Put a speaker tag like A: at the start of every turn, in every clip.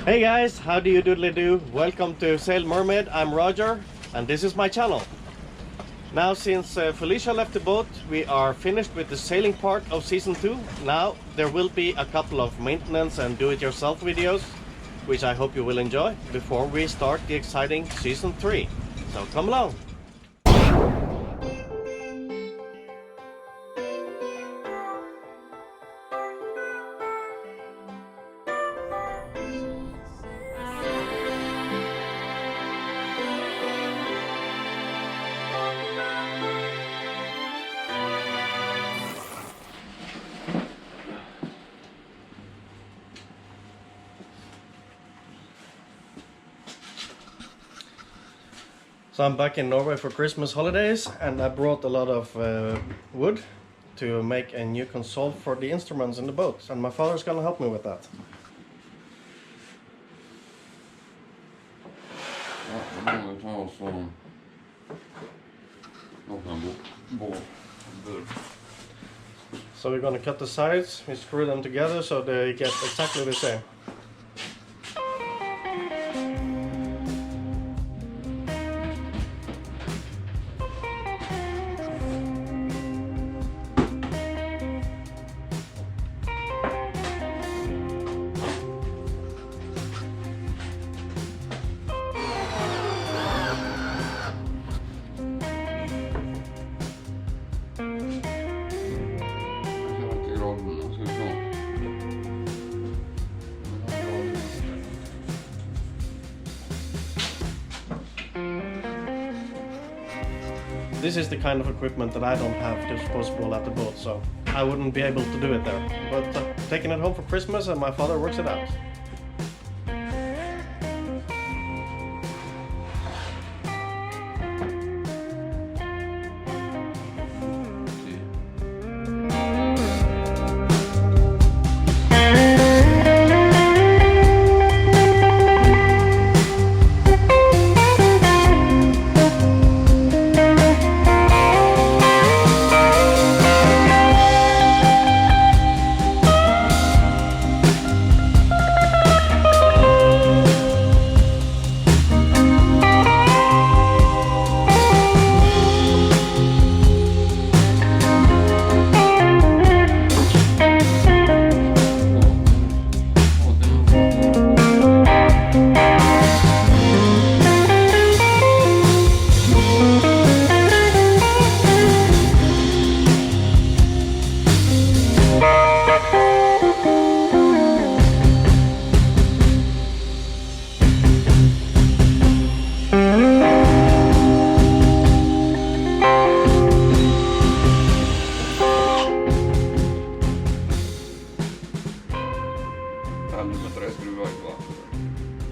A: Hey guys, how do you doodly do? Welcome to Sail Mermaid. I'm Roger and this is my channel. Now since Felicia left the boat, we are finished with the sailing part of season 2. Now there will be a couple of maintenance and do-it-yourself videos, which I hope you will enjoy before we start the exciting season 3. So come along! So I'm back in Norway for Christmas holidays and I brought a lot of wood to make a new console for the instruments in the boat, and my father's gonna help me with that. So we're gonna cut the sides, we screw them together so they get exactly the same. This is the kind of equipment that I don't have disposable at the boat, so I wouldn't be able to do it there. But taking it home for Christmas and my father works it out.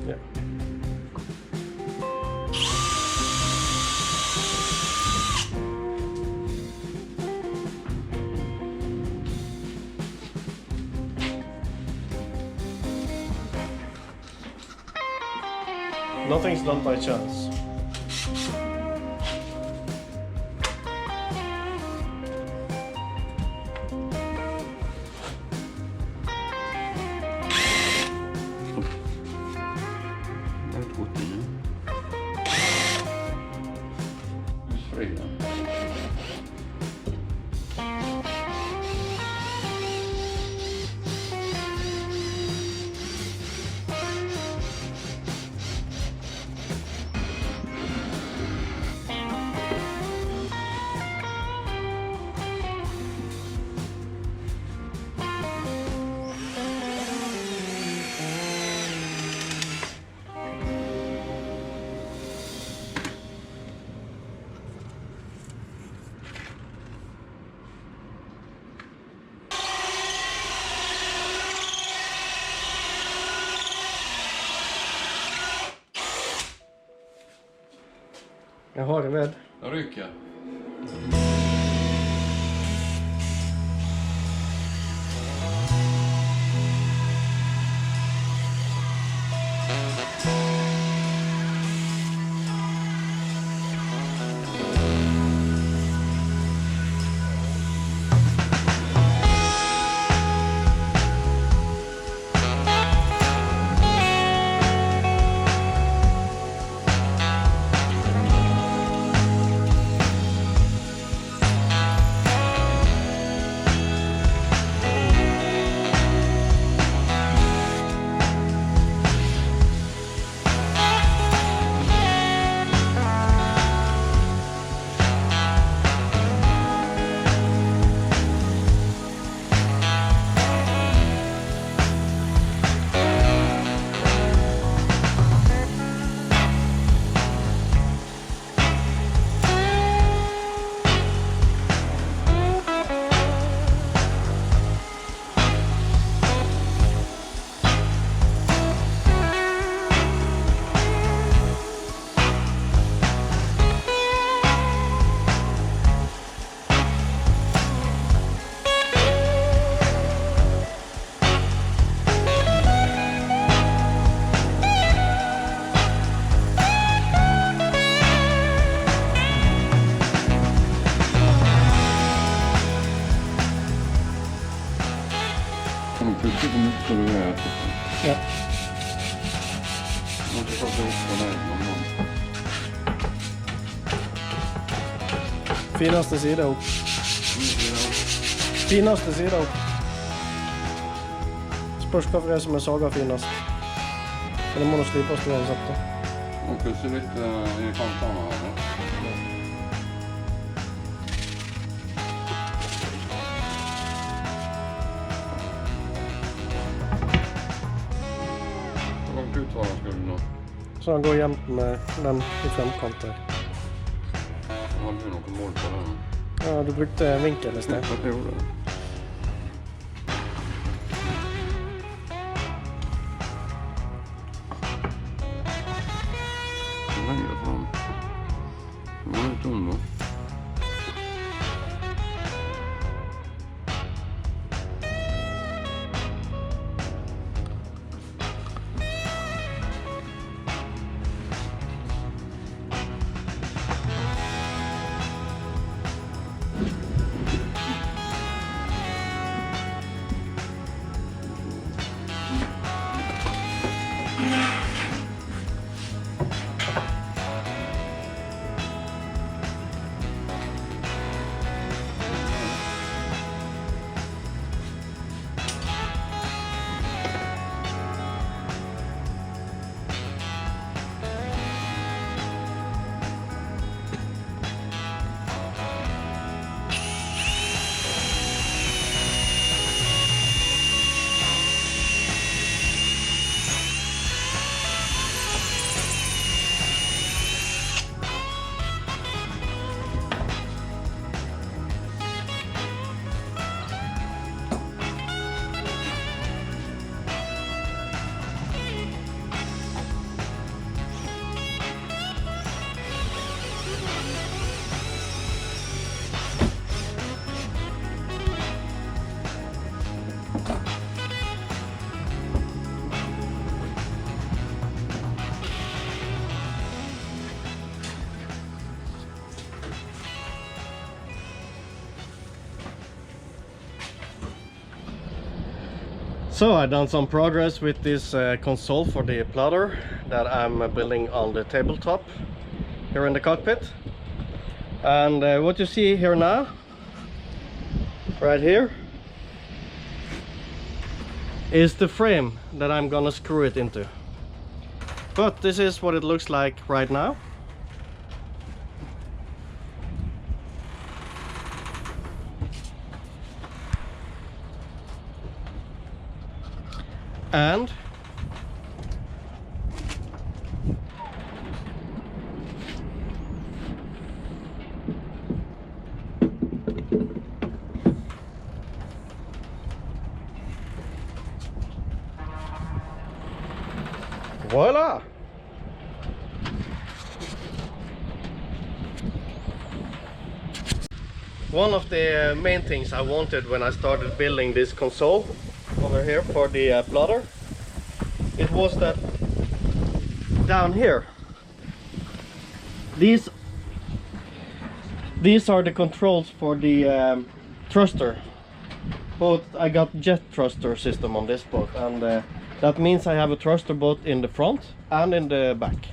A: Yeah. Nothing's done by chance. Jag har det med.
B: Jag rycker. Ja.
C: Måste prata ihop den här någon gång.
B: Finaste sida opp. Finaste sida opp. Spørs hva for det som saga finast. Men det må du slipe oss uansett da.
C: Och pusser lite i kanterna här. Långt ut var skulle du nå.
B: Så han går jämt med den i framkant der.
C: Jag hade ju något mål på den.
B: Ja, du brukte vinkel i sted.
C: Jag gjorde det. Längre fram. Det var inte tom då.
A: So I've done some progress with this console for the plotter that I'm building on the tabletop here in the cockpit. And what you see here now, right here, is the frame that I'm gonna screw it into. But this is what it looks like right now. And voila! One of the main things I wanted when I started building this console over here for the plotter, it was that down here, these are the controls for the thruster. Both I got jet thruster system on this boat, and that means I have a thruster both in the front and in the back.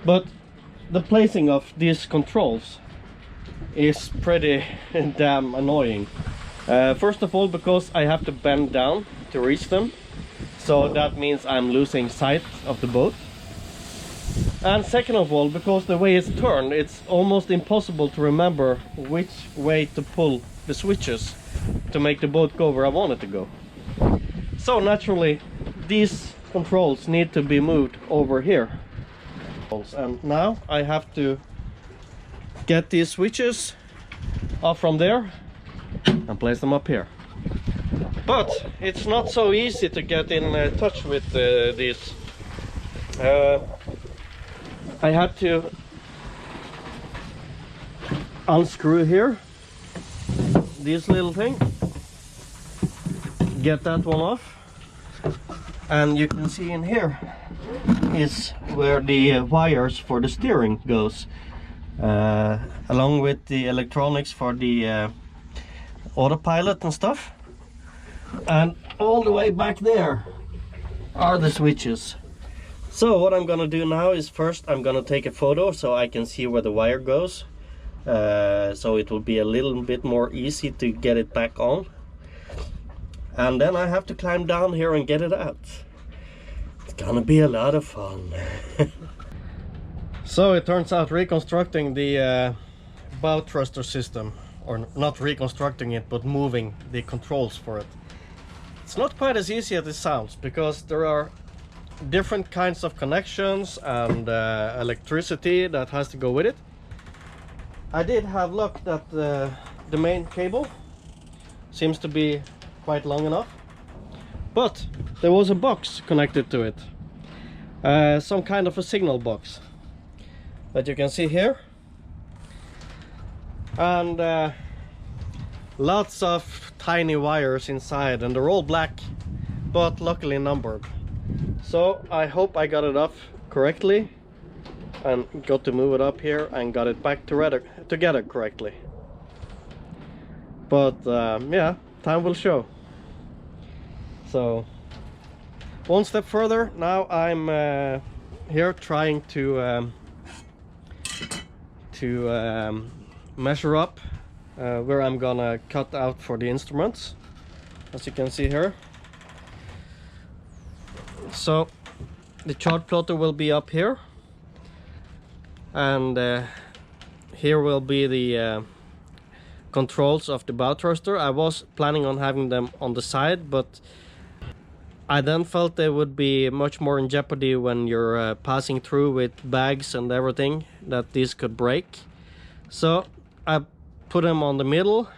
A: But the placing of these controls is pretty damn annoying. First of all, because I have to bend down to reach them, so that means I'm losing sight of the boat. And second of all, because the way it's turned, it's almost impossible to remember which way to pull the switches to make the boat go where I want it to go. So naturally, these controls need to be moved over here. And now I have to get these switches off from there and place them up here. But it's not so easy to get in touch with these. I had to unscrew here this little thing, get that one off, and you can see in here is where the wires for the steering goes, along with the electronics for the autopilot and stuff. And all the way back there are the switches. So what I'm gonna do now is first I'm gonna take a photo so I can see where the wire goes. So it will be a little bit more easy to get it back on. And then I have to climb down here and get it out. It's gonna be a lot of fun. So it turns out reconstructing the bow thruster system, or not reconstructing it, but moving the controls for it. It's not quite as easy as it sounds, because there are different kinds of connections and electricity that has to go with it. I did have luck that the main cable seems to be quite long enough, but there was a box connected to it, some kind of a signal box that you can see here, and lots of tiny wires inside, and they're all black but luckily numbered. So I hope I got it off correctly and got to move it up here and got it back together correctly. But yeah, time will show. So one step further, now I'm here trying to measure up where I'm gonna cut out for the instruments, as you can see here. So the chart plotter will be up here, and here will be the controls of the bow thruster. I was planning on having them on the side, but I then felt they would be much more in jeopardy when you're passing through with bags and everything, that these could break. So I put them on the middle.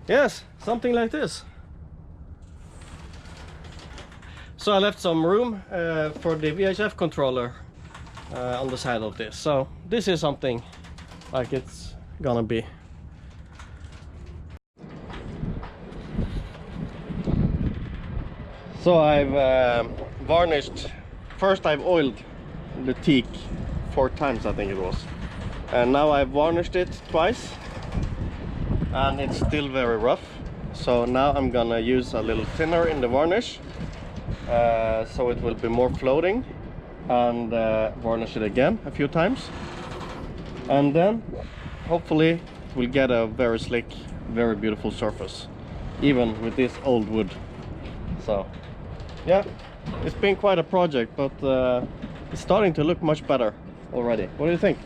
A: Yes, something like this. So I left some room for the VHF controller on the side of this. So this is something like it's gonna be. So I've varnished. First I've oiled the teak 4 times, I think it was. And now I've varnished it twice. And it's still very rough, so now I'm gonna use a little thinner in the varnish, so it will be more floating, and varnish it again a few times, and then hopefully we'll get a very slick, very beautiful surface, even with this old wood. So yeah, it's been quite a project, but it's starting to look much better already. What do you think?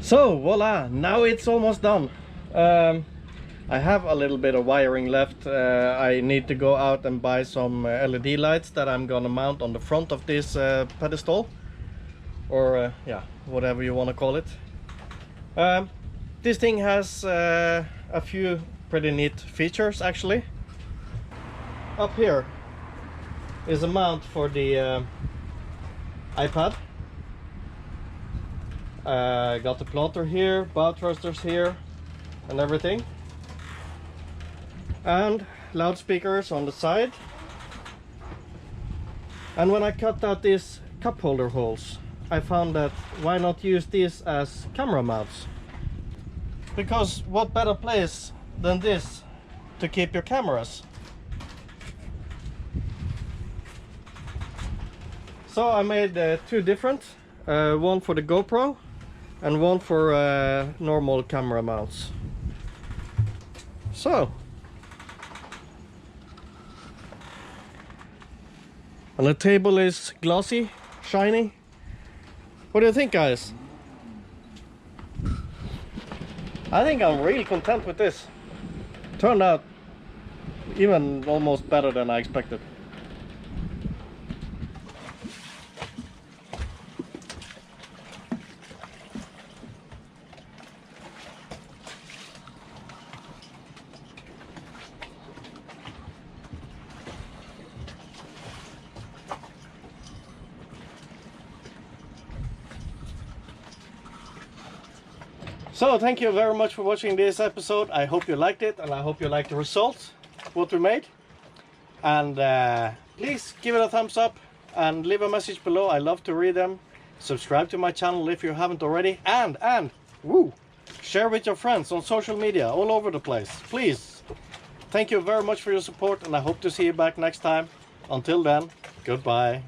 A: So voila, now it's almost done. I have a little bit of wiring left. I need to go out and buy some LED lights that I'm gonna mount on the front of this pedestal, or yeah, whatever you want to call it. This thing has a few pretty neat features actually. Up here is a mount for the iPad. Got the plotter here, bow thrusters here, and everything, and loudspeakers on the side. And when I cut out these cup holder holes, I found that why not use these as camera mounts, because what better place than this to keep your cameras. So I made 2 different, one for the GoPro and one for normal camera mounts. So, and the table is glossy, shiny. What do you think, guys? I think I'm really content with this. Turned out even almost better than I expected. So thank you very much for watching this episode. I hope you liked it, and I hope you liked the results, what we made. And please give it a thumbs up and leave a message below. I love to read them. Subscribe to my channel if you haven't already, and woo, share with your friends on social media all over the place, please. Thank you very much for your support, and I hope to see you back next time. Until then, goodbye.